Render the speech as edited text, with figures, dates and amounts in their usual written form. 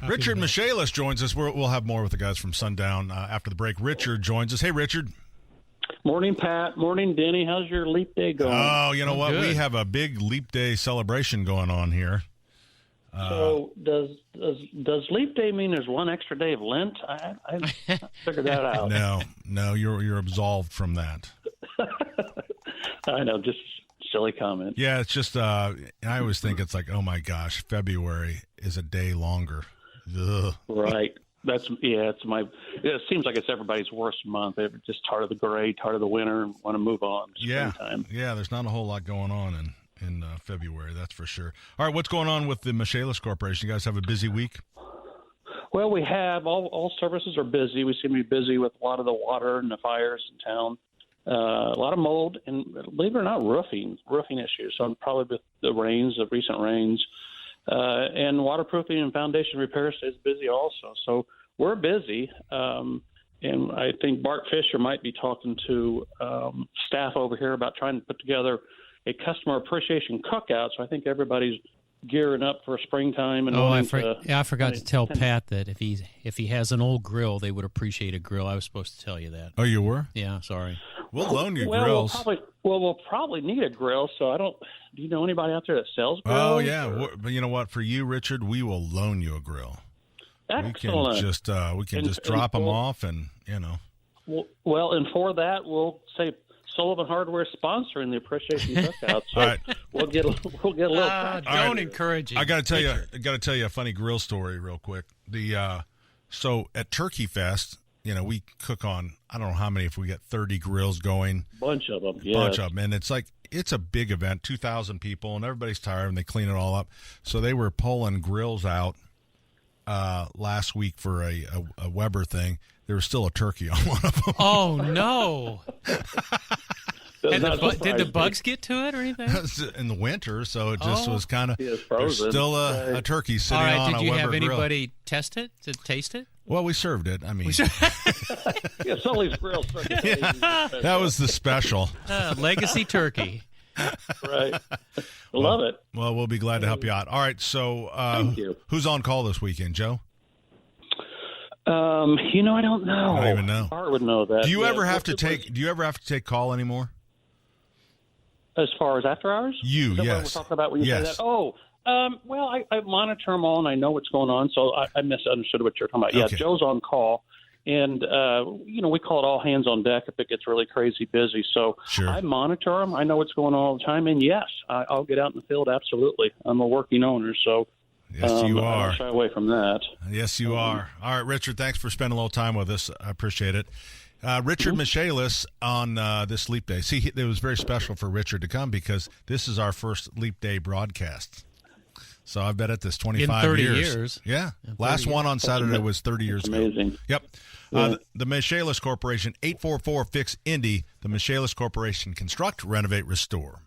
Richard Michaelis joins us. We'll have more with the guys from Sundown after the break. Richard joins us. Hey, Richard. Morning, Pat. Morning, Denny. How's your leap day going? Oh, you know what? Good. We have a big leap day celebration going on here. So does leap day mean there's one extra day of Lent? I figured that out. No, you're absolved from that. I know, just silly comment. Yeah, it's just I always think it's like, oh my gosh, February is a day longer. Ugh. Right. It seems like it's everybody's worst month. They're just tired of the gray, tired of the winter, and want to move on. Springtime. Yeah. There's not a whole lot going on in February, that's for sure. All right, what's going on with the Michaelis Corporation? You guys have a busy week? Well, we have all services are busy. We seem to be busy with a lot of the water and the fires in town. A lot of mold, and believe it or not, roofing issues. So probably with the recent rains, and waterproofing and foundation repairs is busy also. So we're busy, and I think Bart Fisher might be talking to staff over here about trying to put together a customer appreciation cookout. So I think everybody's gearing up for springtime. And I forgot to tell Pat that if he has an old grill, they would appreciate a grill. I was supposed to tell you that. Oh, you were? Yeah, sorry. We'll loan you grills. We'll probably need a grill. So do you know anybody out there that sells grills? Oh yeah, but you know what? For you, Richard, we will loan you a grill. Excellent. We can just drop them off, and Well, and for that, we'll say Sullivan Hardware sponsoring the appreciation cookout. So right. we'll get a little. Don't encourage it. I got to tell you a funny grill story real quick. So at Turkey Fest, we cook on, I don't know how many, if we get 30 grills going. Bunch of them, and it's a big event, 2,000 people, and everybody's tired, and they clean it all up. So they were pulling grills out last week for a Weber thing. There was still a turkey on one of them. Oh, no. Did the bugs get to it or anything? In the winter, so it just was kind of, there's still a turkey sitting on a Weber grill. Did you have anybody test it, to taste it? Well, we served it. I mean, Sully's Grill. That was the special. Legacy turkey. Right. Love it. Well, we'll be glad to help you out. All right, so Thank you. Who's on call this weekend, Joe? I don't know. I don't even know. Art would know that. Do you ever have to take call anymore? As far as after hours? Yes. What we're talking about when you say that? Oh, well, I monitor them all, and I know what's going on, so I misunderstood what you're talking about. Yeah, okay. Joe's on call, and, we call it all hands on deck if it gets really crazy busy. So sure. I monitor them. I know what's going on all the time, and yes, I'll get out in the field, absolutely. I'm a working owner, so yes, you are. I don't shy away from that. Yes, you are. All right, Richard, thanks for spending a little time with us. I appreciate it. Richard Michaelis on this Leap Day. See, it was very special for Richard to come because this is our first Leap Day broadcast. So I've been at this 25 in 30 years. Yeah. Last one on Saturday was 30 years ago. Amazing. Yep. Yeah. The Michaelis Corporation, 844-FIX-INDY. The Michaelis Corporation, construct, renovate, restore.